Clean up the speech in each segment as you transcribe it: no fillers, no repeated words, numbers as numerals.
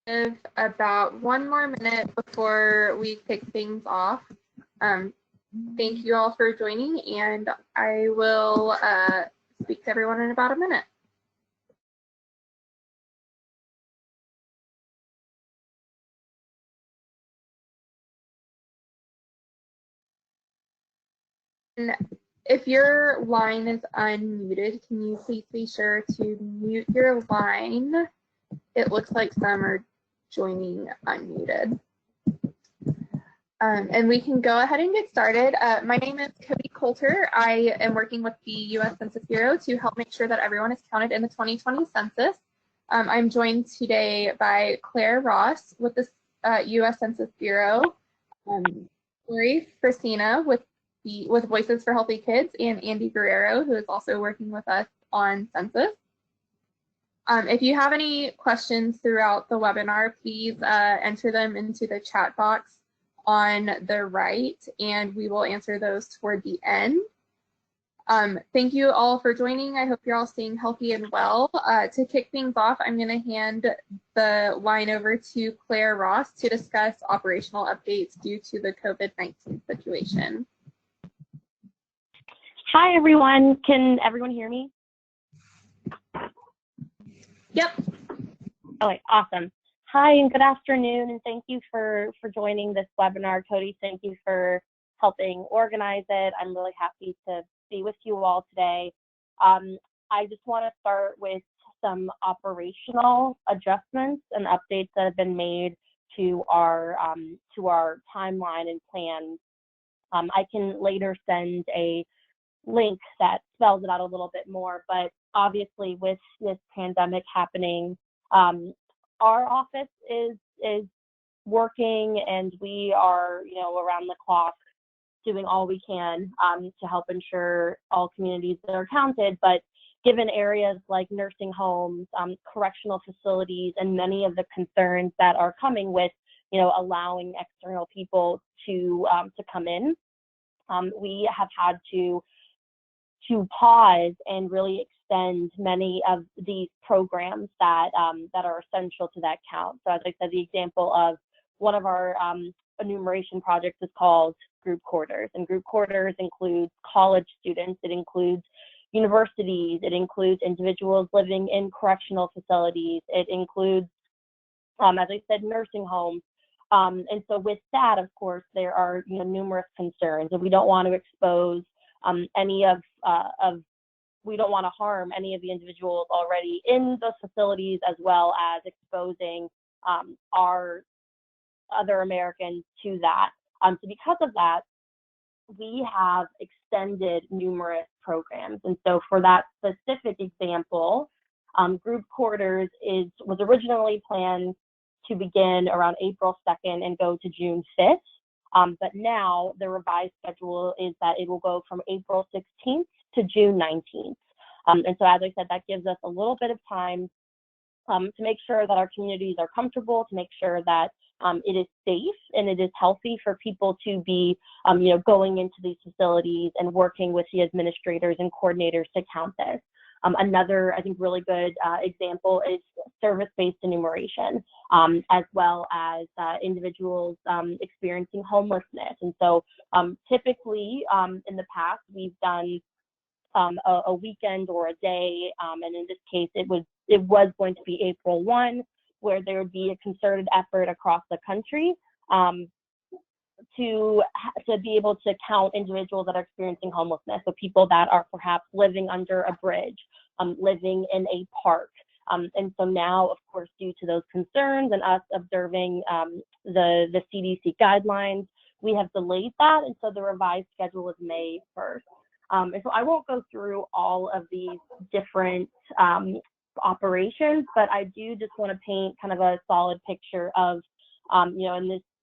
give about 1 more minute before we kick things off. Thank you all for joining, and I will speak to everyone in about a minute. And if your line is unmuted, can you please be sure to mute your line? It looks like some are joining unmuted. And we can go ahead and get started. My name is Cody Coulter. I am working with the U.S. Census Bureau to help make sure that everyone is counted in the 2020 census. I'm joined today by Claire Ross with the U.S. Census Bureau, Lori Christina with Voices for Healthy Kids, and Andy Guerrero, who is also working with us on census. If you have any questions throughout the webinar, please enter them into the chat box on the right, and we will answer those toward the end. Thank you all for joining. I hope you're all staying healthy and well. To kick things off, I'm going to hand the line over to Claire Ross to discuss operational updates due to the COVID-19 situation. Hi, everyone. Can everyone hear me? Yep. Okay, awesome. Hi, and good afternoon, and thank you for joining this webinar. Cody, thank you for helping organize it. I'm really happy to be with you all today. I just want to start with some operational adjustments and updates that have been made to our timeline and plans. I can later send a link that spells it out a little bit more, but obviously with this pandemic happening, our office is working, and we are, around the clock doing all we can to help ensure all communities are counted. But given areas like nursing homes, correctional facilities, and many of the concerns that are coming with, allowing external people to come in, we have had to pause and really extend many of these programs that are essential to that count. So as I said, the example of one of our enumeration projects is called Group Quarters, and Group Quarters includes college students, it includes universities, it includes individuals living in correctional facilities, it includes, as I said, nursing homes. And so with that, of course, there are numerous concerns, and we don't want to expose we don't want to harm any of the individuals already in those facilities, as well as exposing our other Americans to that. So because of that, we have extended numerous programs. And so for that specific example, Group Quarters was originally planned to begin around April 2nd and go to June 5th. But now the revised schedule is that it will go from April 16th to June 19th. And so as I said, that gives us a little bit of time to make sure that our communities are comfortable, to make sure that it is safe and it is healthy for people to be going into these facilities and working with the administrators and coordinators to count this. Another, I think, really good example is service-based enumeration, as well as individuals experiencing homelessness. And so typically in the past, we've done a weekend or a day, and in this case, it was going to be April 1, where there would be a concerted effort across the country to be able to count individuals that are experiencing homelessness, so people that are perhaps living under a bridge, living in a park. And so now, of course, due to those concerns and us observing the CDC guidelines, we have delayed that, and so the revised schedule is May 1st. And so I won't go through all of these different operations, but I do just want to paint kind of a solid picture of,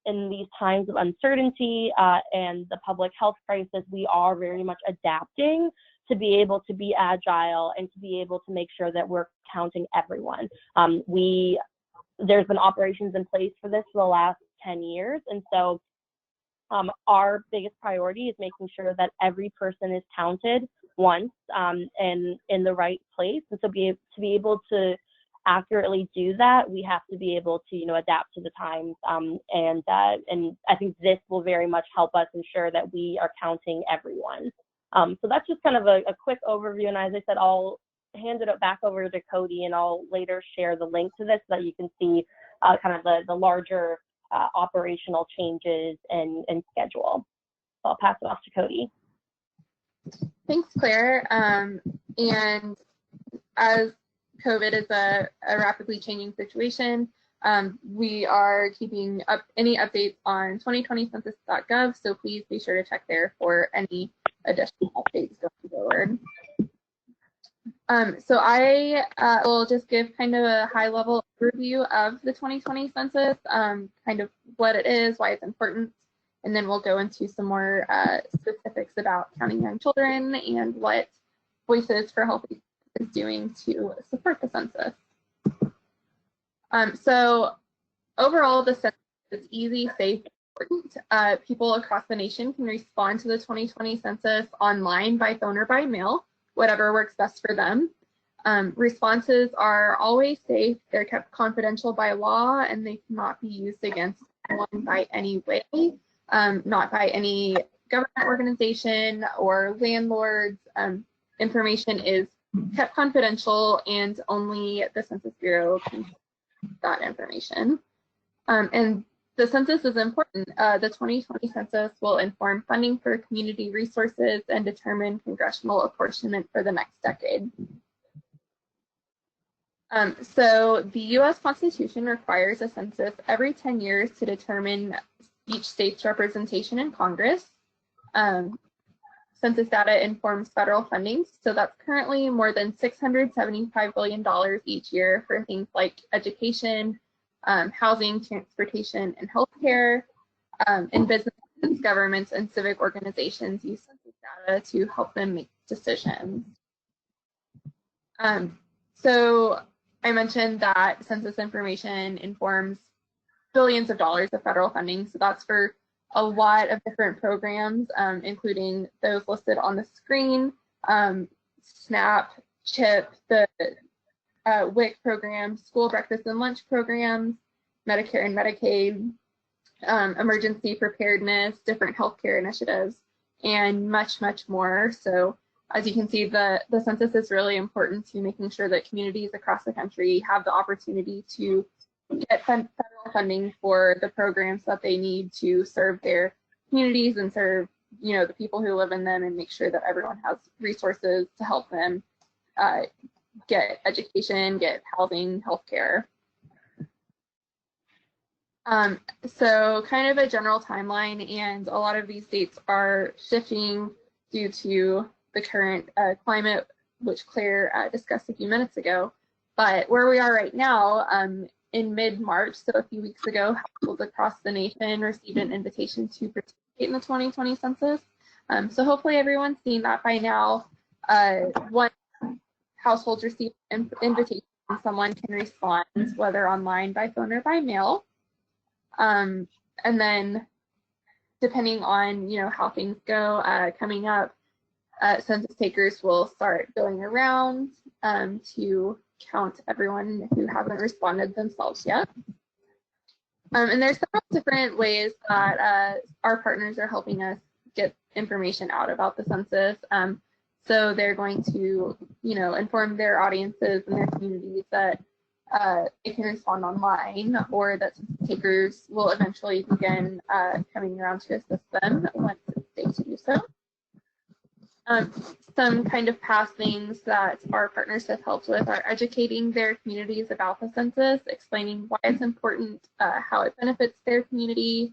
in these times of uncertainty and the public health crisis, we are very much adapting to be able to be agile and to be able to make sure that we're counting everyone. There's been operations in place for this for the last 10 years, and so our biggest priority is making sure that every person is counted once and in the right place, and so to be able to accurately do that, we have to be able to, adapt to the times. And I think this will very much help us ensure that we are counting everyone. So that's just kind of a quick overview. And as I said, I'll hand it back over to Cody, and I'll later share the link to this so that you can see kind of the larger operational changes and schedule. So I'll pass it off to Cody. Thanks, Claire. And as COVID is a rapidly changing situation, we are keeping up any updates on 2020census.gov, so please be sure to check there for any additional updates going forward. So I will just give kind of a high-level overview of the 2020 census, kind of what it is, why it's important, and then we'll go into some more specifics about counting young children and what Voices for Healthy is doing to support the census. So overall, the census is easy, safe, and important. People across the nation can respond to the 2020 census online, by phone, or by mail, whatever works best for them. Responses are always safe. They're kept confidential by law, and they cannot be used against anyone by any way, not by any government organization or landlords. Information is kept confidential, and only the Census Bureau can use that information. And the census is important. The 2020 census will inform funding for community resources and determine congressional apportionment for the next decade. So the U.S. Constitution requires a census every 10 years to determine each state's representation in Congress. Census data informs federal funding, so that's currently more than $675 billion each year for things like education, housing, transportation, and healthcare. And businesses, governments, and civic organizations use census data to help them make decisions. So I mentioned that census information informs billions of dollars of federal funding, so that's for a lot of different programs, including those listed on the screen, SNAP, CHIP, the WIC program, school breakfast and lunch programs, Medicare and Medicaid, emergency preparedness, different healthcare initiatives, and much, much more. So as you can see, the census is really important to making sure that communities across the country have the opportunity to get federal funding for the programs that they need to serve their communities and serve, the people who live in them, and make sure that everyone has resources to help them get education, get housing, healthcare. So kind of a general timeline, and a lot of these dates are shifting due to the current climate, which Claire discussed a few minutes ago. But where we are right now, in mid-March, so a few weeks ago, households across the nation received an invitation to participate in the 2020 census. So hopefully everyone's seen that by now. Once households receive an invitation, someone can respond, whether online, by phone, or by mail. And then depending on, how things go coming up, census takers will start going around to count everyone who hasn't responded themselves yet. And there's several different ways that our partners are helping us get information out about the census. So they're going to, inform their audiences and their communities that they can respond online, or that census takers will eventually begin coming around to assist them once it's safe to do so. Some kind of past things that our partners have helped with are educating their communities about the census, explaining why it's important, how it benefits their community,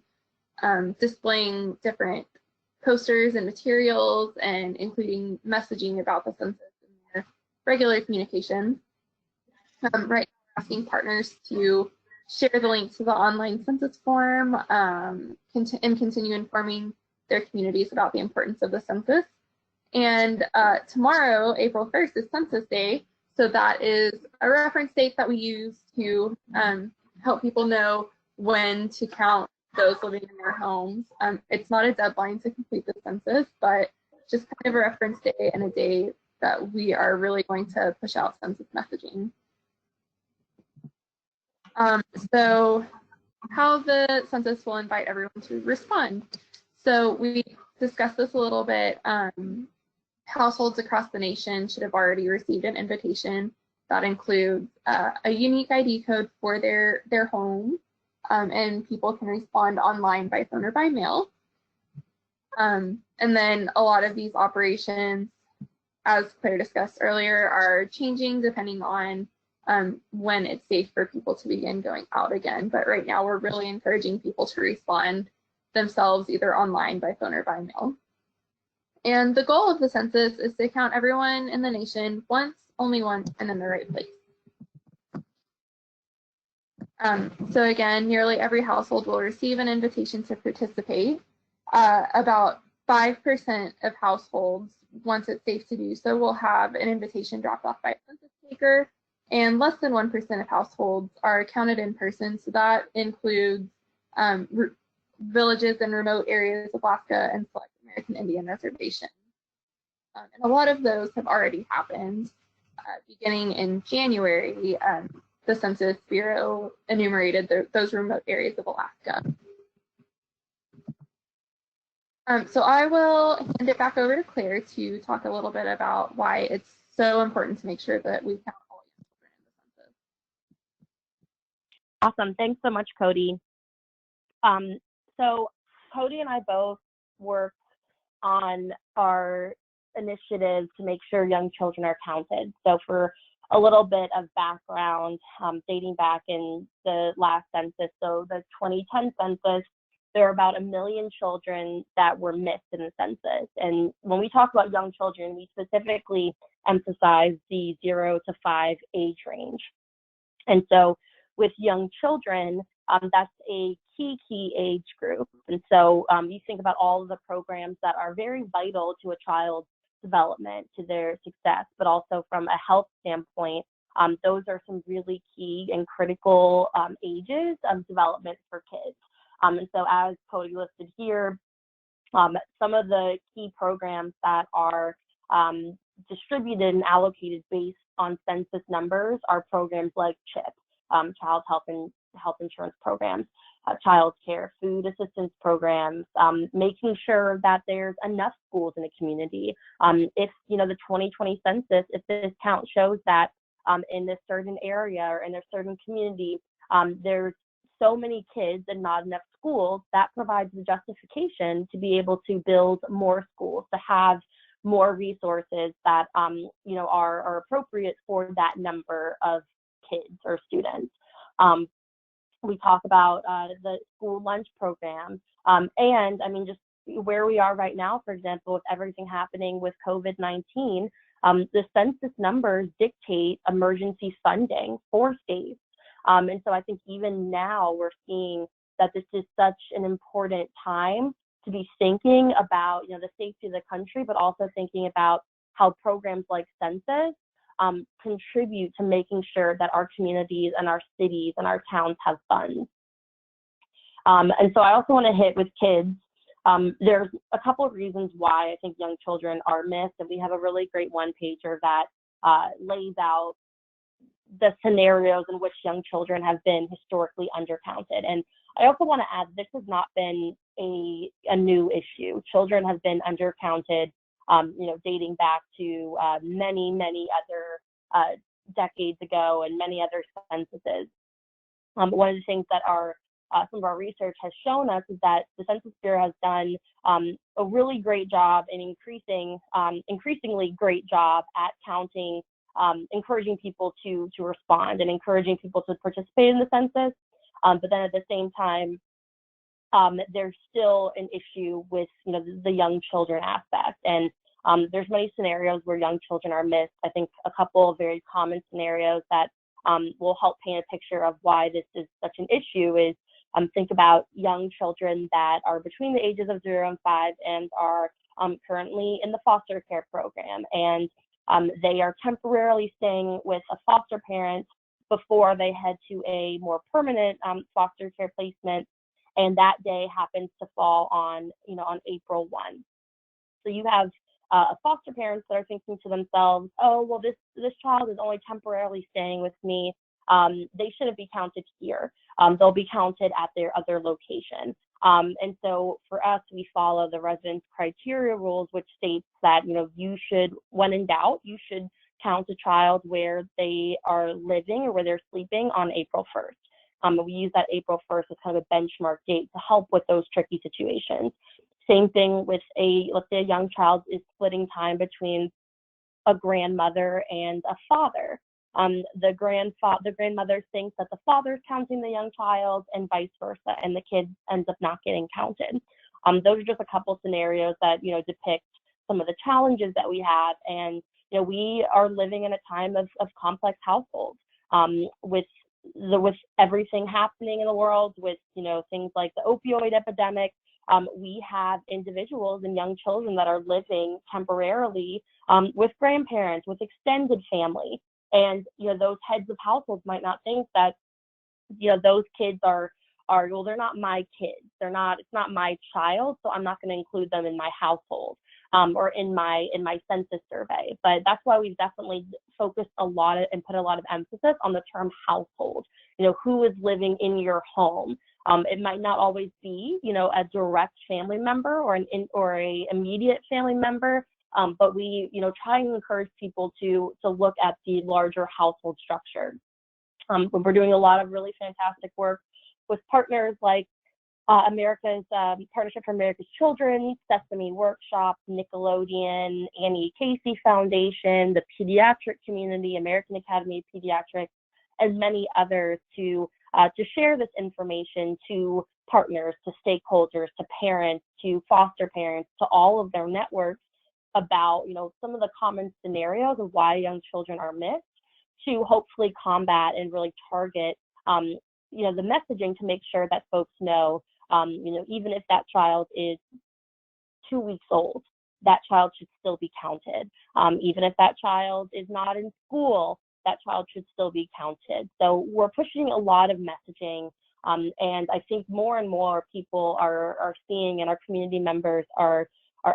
displaying different posters and materials, and including messaging about the census in their regular communication. Right now, we're asking partners to share the link to the online census form and continue informing their communities about the importance of the census. And tomorrow, April 1st, is Census Day, so that is a reference date that we use to help people know when to count those living in their homes. It's not a deadline to complete the census, but just kind of a reference day and a day that we are really going to push out census messaging. So how the census will invite everyone to respond. So we discussed this a little bit. Households across the nation should have already received an invitation that includes a unique ID code for their home, and people can respond online by phone or by mail. And then a lot of these operations, as Claire discussed earlier, are changing depending on when it's safe for people to begin going out again. But right now, we're really encouraging people to respond themselves either online, by phone, or by mail. And the goal of the census is to count everyone in the nation once, only once, and in the right place. So again, nearly every household will receive an invitation to participate. About 5% of households, once it's safe to do so, will have an invitation dropped off by a census taker, and less than 1% of households are counted in person. So that includes villages and remote areas of Alaska and select American Indian reservations. And a lot of those have already happened. Beginning in January, the Census Bureau enumerated those remote areas of Alaska. So I will hand it back over to Claire to talk a little bit about why it's so important to make sure that we count all young children in the census. Awesome. Thanks so much, Cody. So Cody and I both work on our initiatives to make sure young children are counted. So for a little bit of background, dating back in the last census, so the 2010 census, there were about 1 million children that were missed in the census. And when we talk about young children, we specifically emphasize the 0 to 5 age range. And so with young children, that's a key age group. And so you think about all of the programs that are very vital to a child's development, to their success, but also from a health standpoint, those are some really key and critical ages of development for kids. And so as Cody listed here, some of the key programs that are distributed and allocated based on census numbers are programs like CHIP, Child Health Insurance Programs, child care, food assistance programs, making sure that there's enough schools in the community. If, the 2020 census, if this count shows that in this certain area or in a certain community, there's so many kids and not enough schools, that provides the justification to be able to build more schools, to have more resources that are appropriate for that number of kids or students. We talk about the school lunch program, and I mean, just where we are right now, for example, with everything happening with COVID-19, the census numbers dictate emergency funding for states. And so I think even now we're seeing that this is such an important time to be thinking about, the safety of the country, but also thinking about how programs like census contribute to making sure that our communities and our cities and our towns have funds. And so I also want to hit with kids. There's a couple of reasons why I think young children are missed, and we have a really great one-pager that lays out the scenarios in which young children have been historically undercounted. And I also want to add, this has not been a new issue. Children have been undercounted, dating back to many other decades ago and many other censuses. One of the things that some of our research has shown us is that the Census Bureau has done a really great job and increasingly great job at counting, encouraging people to respond and encouraging people to participate in the census. But then at the same time, there's still an issue with the young children aspect. And there's many scenarios where young children are missed. I think a couple of very common scenarios that will help paint a picture of why this is such an issue is think about young children that are between the ages of 0 and 5 and are currently in the foster care program. And they are temporarily staying with a foster parent before they head to a more permanent foster care placement. And that day happens to fall on April 1. So you have foster parents that are thinking to themselves, oh, well, this child is only temporarily staying with me. they shouldn't be counted here. They'll be counted at their other location. And so for us, we follow the residence criteria rules, which states that, you should, when in doubt, you should count a child where they are living or where they're sleeping on April 1st. We use that April 1st as kind of a benchmark date to help with those tricky situations. Same thing with let's say a young child is splitting time between a grandmother and a father. The grandmother thinks that the father's counting the young child and vice versa, and the kid ends up not getting counted. Those are just a couple scenarios that, depict some of the challenges that we have. And, we are living in a time of complex households, with everything happening in the world, with, things like the opioid epidemic. We have individuals and young children that are living temporarily with grandparents, with extended family. And, those heads of households might not think that, those kids are, well, they're not my kids. It's not my child, so I'm not going to include them in my household or in my census survey. But that's why we've definitely focused a lot and put a lot of emphasis on the term household. Who is living in your home? It might not always be, a direct family member or a immediate family member. But we, try and encourage people to look at the larger household structure. We're doing a lot of really fantastic work with partners like America's Partnership for America's Children, Sesame Workshop, Nickelodeon, Annie Casey Foundation, the pediatric community, American Academy of Pediatrics, and many others to share this information to partners, to stakeholders, to parents, to foster parents, to all of their networks, about some of the common scenarios of why young children are missed, to hopefully combat and really target the messaging to make sure that folks know, even if that child is 2 weeks old, that child should still be counted. Even if that child is not in school, that child should still be counted. So we're pushing a lot of messaging, and I think more and more people are seeing, and our community members are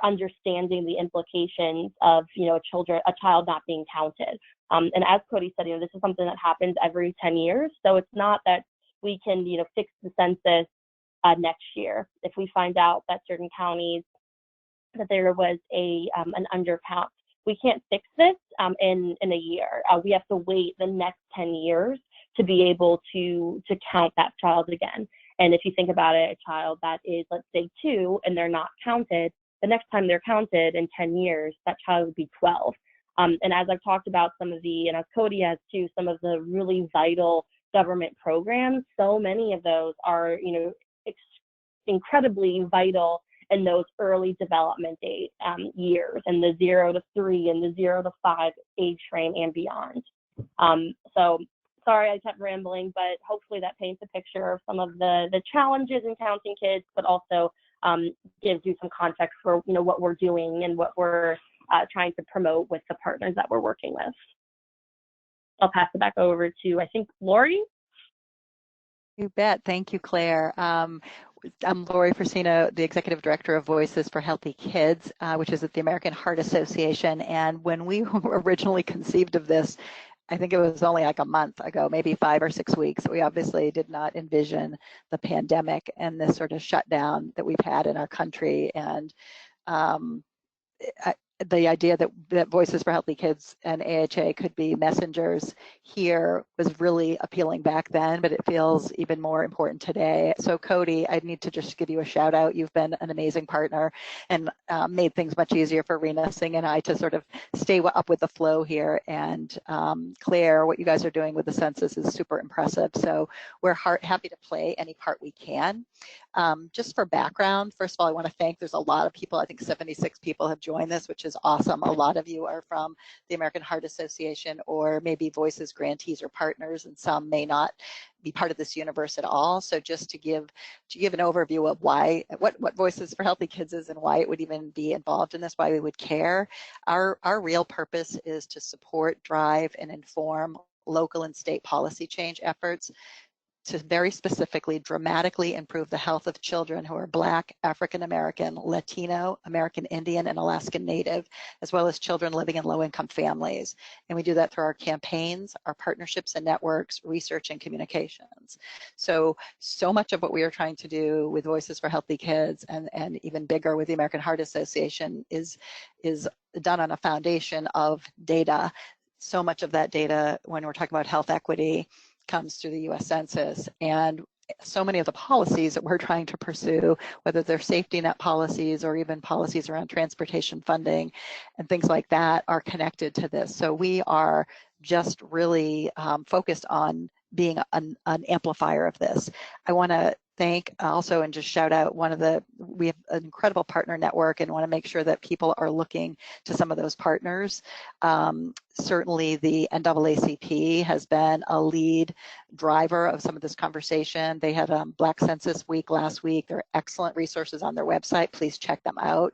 understanding the implications of, a child not being counted. And as Cody said, this is something that happens every 10 years. So it's not that we can, fix the census next year. If we find out that certain counties, that there was an undercount, we can't fix this in a year. We have to wait the next 10 years to be able to count that child again. And if you think about it, a child that is, let's say, 2 and they're not counted, the next time they're counted in 10 years, that child would be 12. And as I've talked about and as Cody has too, some of the really vital government programs, so many of those are, incredibly vital in those early development years, and the 0 to 3 and the 0 to 5 age frame and beyond. So sorry I kept rambling, but hopefully that paints a picture of some of the challenges in counting kids, but also gives you some context for what we're doing and what we're trying to promote with the partners that we're working with. I'll pass it back over to, I think, Lori. You bet. Thank you, Claire. I'm Lori Frasino, the Executive Director of Voices for Healthy Kids, which is at the American Heart Association. And when we originally conceived of this, I think it was only like a month ago, maybe 5 or 6 weeks. We obviously did not envision the pandemic and this sort of shutdown that we've had in our country. And the idea that Voices for Healthy Kids and AHA could be messengers here was really appealing back then, but it feels even more important today. So Cody, I need to just give you a shout out. You've been an amazing partner and made things much easier for Rena Singh and I to sort of stay up with the flow here. And Claire, what you guys are doing with the census is super impressive. So we're happy to play any part we can. Just for background, first of all, I want to thank, there's a lot of people, I think 76 people have joined this, which is awesome. A lot of you are from the American Heart Association or maybe Voices grantees or partners, and some may not be part of this universe at all. So just to give an overview of what Voices for Healthy Kids is and why it would even be involved in this, why we would care. Our real purpose is to support, drive, and inform local and state policy change efforts to very specifically dramatically improve the health of children who are Black, African American, Latino, American Indian, and Alaskan Native, as well as children living in low-income families. And we do that through our campaigns, our partnerships and networks, research, and communications. So much of what we are trying to do with Voices for Healthy Kids, and even bigger with the American Heart Association, is done on a foundation of data. So much of that data, when we're talking about health equity, comes through the U.S. Census, and so many of the policies that we're trying to pursue, whether they're safety net policies or even policies around transportation funding and things like that, are connected to this. So we are just really focused on being an amplifier of this. I want to thank also and just shout out we have an incredible partner network, and want to make sure that people are looking to some of those partners. Certainly the NAACP has been a lead driver of some of this conversation. They had Black Census Week last week. There are excellent resources on their website. Please check them out.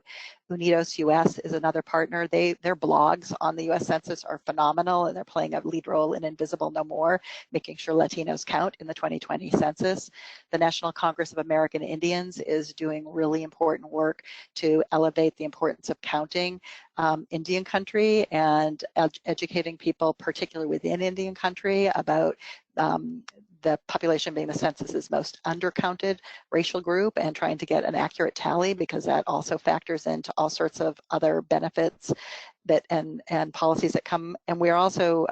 Unidos US is another partner. Their blogs on the US Census are phenomenal, and they're playing a lead role in Invisible No More, making sure Latinos count in the 2020 census. The National Congress of American Indians is doing really important work to elevate the importance of counting Indian country and educating people, particularly within Indian country, about the population being the census's most undercounted racial group, and trying to get an accurate tally, because that also factors into all sorts of other benefits that and policies that come. And we're also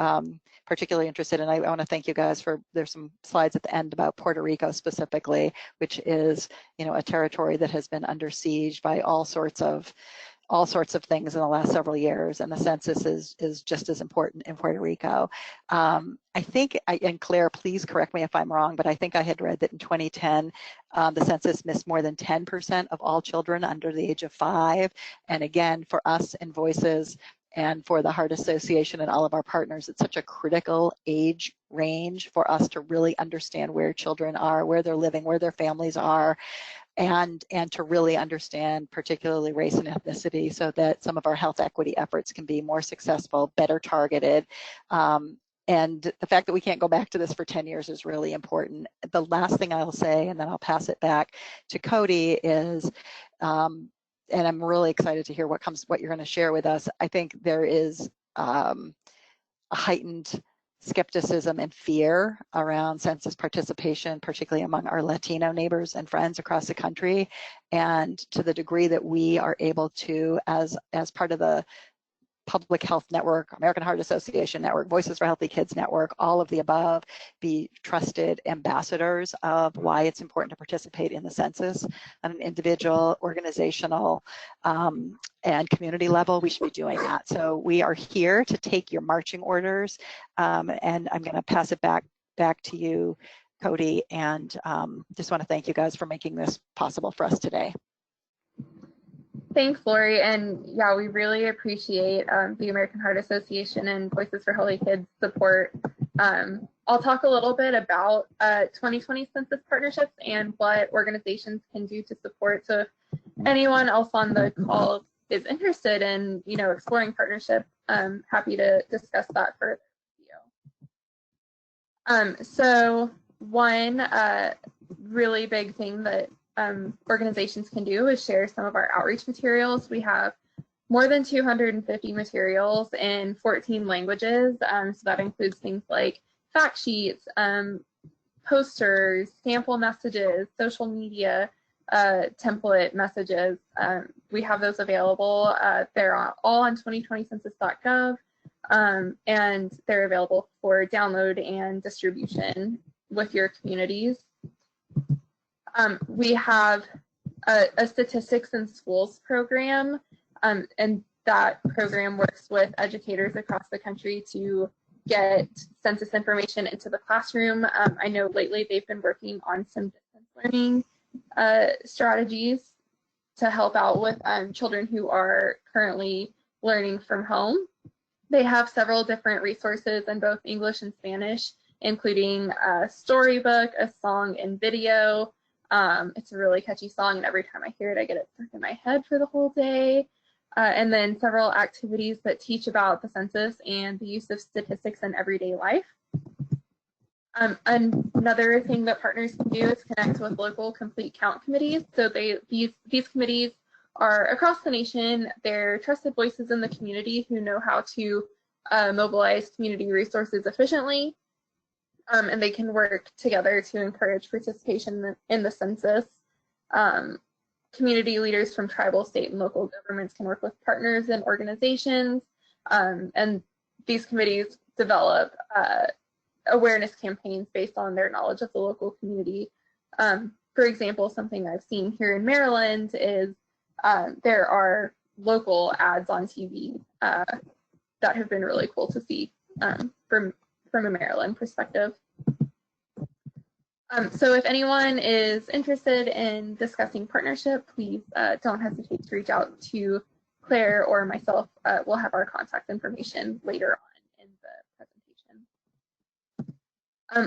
particularly interested, and I want to thank you guys there's some slides at the end about Puerto Rico specifically, which is, a territory that has been under siege by all sorts of things in the last several years, and the census is just as important in Puerto Rico. I think, and Claire, please correct me if I'm wrong, but I think I had read that in 2010, the census missed more than 10% of all children under the age of 5. And again, for us in Voices and for the Heart Association and all of our partners, it's such a critical age range for us to really understand where children are, where they're living, where their families are, and to really understand particularly race and ethnicity, so that some of our health equity efforts can be more successful, better targeted. And the fact that we can't go back to this for 10 years is really important. The last thing I'll say, and then I'll pass it back to Cody, is, and I'm really excited to hear what you're going to share with us. I think there is a heightened skepticism and fear around census participation, particularly among our Latino neighbors and friends across the country. And to the degree that we are able to, as part of the Public Health Network, American Heart Association Network, Voices for Healthy Kids Network, all of the above, be trusted ambassadors of why it's important to participate in the census on an individual, organizational, and community level. We should be doing that. So we are here to take your marching orders, and I'm going to pass it back to you, Cody, and just want to thank you guys for making this possible for us today. Thanks, Lori. And yeah, we really appreciate the American Heart Association and Voices for Healthy Kids support. I'll talk a little bit about 2020 census partnerships and what organizations can do to support. So if anyone else on the call is interested in, exploring partnership, I'm happy to discuss that further with you. So one really big thing that organizations can do is share some of our outreach materials. We have more than 250 materials in 14 languages. So that includes things like fact sheets, posters, sample messages, social media template messages. We have those available. They're all on 2020census.gov, and they're available for download and distribution with your communities. We have a statistics in schools program, and that program works with educators across the country to get census information into the classroom. I know lately they've been working on some distance learning strategies to help out with children who are currently learning from home. They have several different resources in both English and Spanish, including a storybook, a song and video. It's a really catchy song, and every time I hear it, I get it stuck in my head for the whole day. And then several activities that teach about the census and the use of statistics in everyday life. Another thing that partners can do is connect with local complete count committees. So these committees are across the nation. They're trusted voices in the community who know how to mobilize community resources efficiently, and they can work together to encourage participation in the census. Community leaders from tribal, state, and local governments can work with partners and organizations, and these committees develop awareness campaigns based on their knowledge of the local community. For example, something I've seen here in Maryland is there are local ads on TV that have been really cool to see from a Maryland perspective. So if anyone is interested in discussing partnership, please don't hesitate to reach out to Claire or myself. We'll have our contact information later on in the presentation.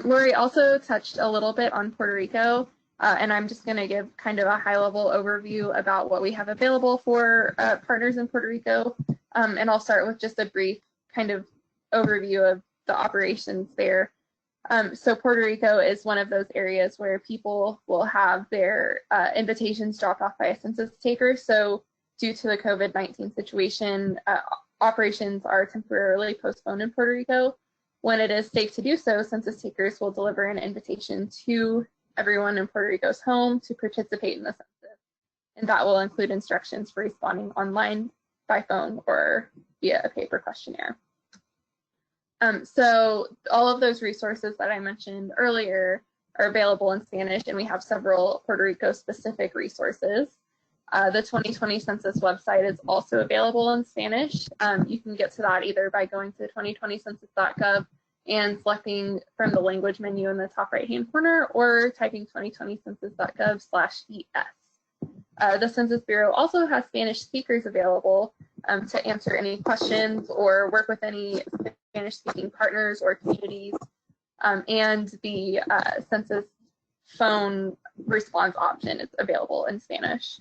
Lori also touched a little bit on Puerto Rico, and I'm just going to give kind of a high-level overview about what we have available for partners in Puerto Rico, and I'll start with just a brief kind of overview of the operations there. So Puerto Rico is one of those areas where people will have their invitations dropped off by a census taker. So due to the COVID-19 situation, operations are temporarily postponed in Puerto Rico. When it is safe to do so, census takers will deliver an invitation to everyone in Puerto Rico's home to participate in the census. And that will include instructions for responding online, by phone, or via a paper questionnaire. So all of those resources that I mentioned earlier are available in Spanish, and we have several Puerto Rico specific resources. The 2020 census website is also available in Spanish. You can get to that either by going to 2020census.gov and selecting from the language menu in the top right-hand corner, or typing 2020census.gov/ES. The Census Bureau also has Spanish speakers available to answer any questions or work with any Spanish-speaking partners or communities, and the census phone response option is available in Spanish.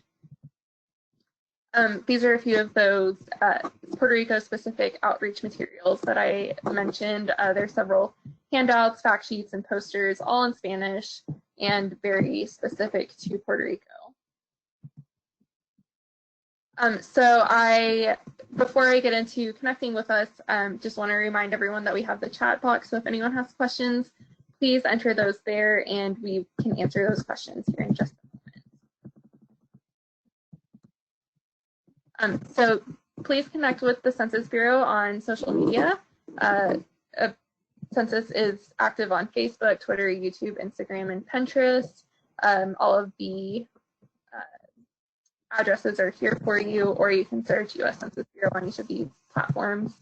These are a few of those Puerto Rico-specific outreach materials that I mentioned. There's several handouts, fact sheets, and posters, all in Spanish and very specific to Puerto Rico. Before I get into connecting with us, just want to remind everyone that we have the chat box. So if anyone has questions, please enter those there, and we can answer those questions here in just a moment. So please connect with the Census Bureau on social media. Census is active on Facebook, Twitter, YouTube, Instagram, and Pinterest. All of the addresses are here for you, or you can search U.S. Census Bureau on each of these platforms.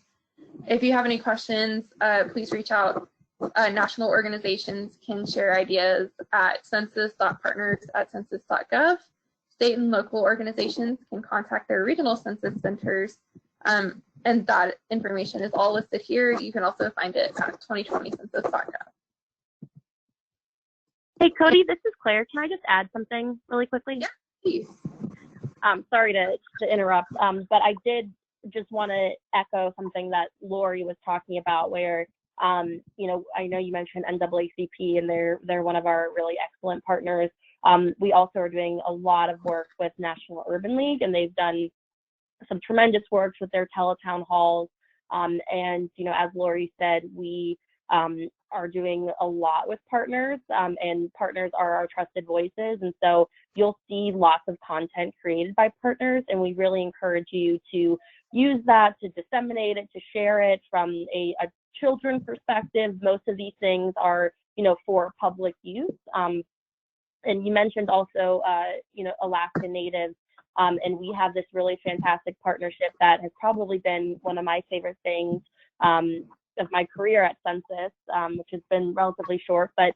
If you have any questions, please reach out. National organizations can share ideas at census.partners@census.gov. State and local organizations can contact their regional census centers, and that information is all listed here. You can also find it at 2020census.gov. Hey, Cody, this is Claire. Can I just add something really quickly? Yeah, please. Sorry to interrupt, but I did just want to echo something that Lori was talking about, where you know, I know you mentioned NAACP, and they're one of our really excellent partners. We also are doing a lot of work with National Urban League, and they've done some tremendous work with their teletown halls. And you know, as Lori said, we are doing a lot with partners, and partners are our trusted voices. And so you'll see lots of content created by partners, and we really encourage you to use that, to disseminate it, to share it from a children perspective. Most of these things are, you know, for public use. And you mentioned also, you know, Alaska Natives, and we have this really fantastic partnership that has probably been one of my favorite things of my career at Census, which has been relatively short, but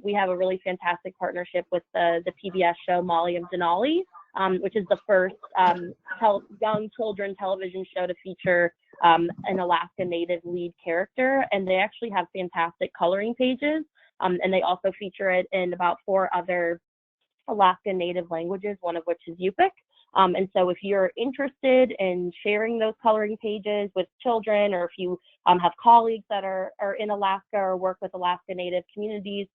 we have a really fantastic partnership with the PBS show Molly of Denali, which is the first young children television show to feature an Alaska Native lead character, and they actually have fantastic coloring pages, and they also feature it in about 4 other Alaska Native languages, one of which is Yupik. And so if you're interested in sharing those coloring pages with children, or if you have colleagues that are in Alaska or work with Alaska Native communities,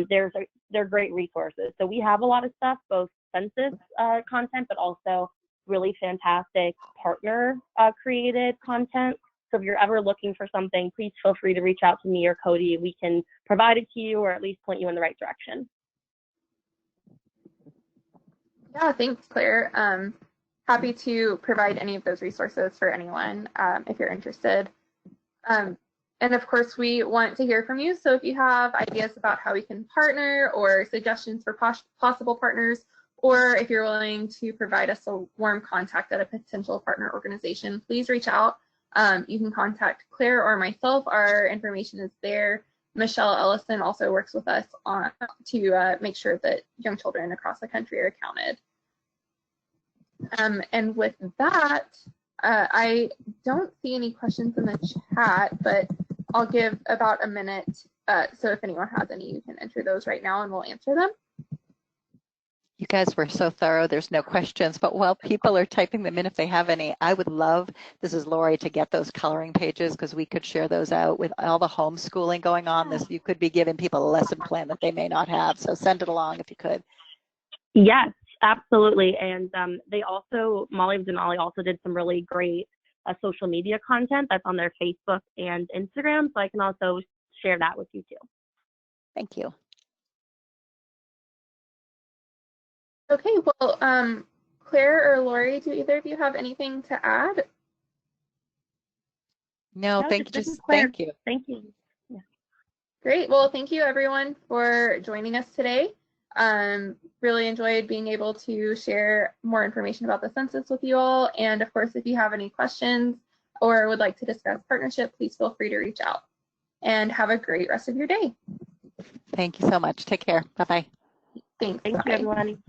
they're great resources. So we have a lot of stuff, both census content, but also really fantastic partner created content. So if you're ever looking for something, please feel free to reach out to me or Cody. We can provide it to you, or at least point you in the right direction. Yeah, thanks, Claire. Happy to provide any of those resources for anyone if you're interested. And of course, we want to hear from you. So if you have ideas about how we can partner, or suggestions for possible partners, or if you're willing to provide us a warm contact at a potential partner organization, please reach out. You can contact Claire or myself. Our information is there. Michelle Ellison also works with us to make sure that young children across the country are counted. And with that, I don't see any questions in the chat, but I'll give about a minute. So if anyone has any, you can enter those right now and we'll answer them. You guys were so thorough. There's no questions, but while people are typing them in, if they have any, I would love, this is Lori, to get those coloring pages, because we could share those out with all the homeschooling going on. This, you could be giving people a lesson plan that they may not have. So send it along if you could. Yes, absolutely. And they also, Molly and Denali also did some really great social media content that's on their Facebook and Instagram. So I can also share that with you too. Thank you. Okay, well, Claire or Lori, do either of you have anything to add? No, thank you. Thank you. Yeah. Great. Well, thank you everyone for joining us today. Really enjoyed being able to share more information about the census with you all. And of course, if you have any questions or would like to discuss partnership, please feel free to reach out. And have a great rest of your day. Thank you so much. Take care. Bye-bye. Thanks. Thank you, everyone.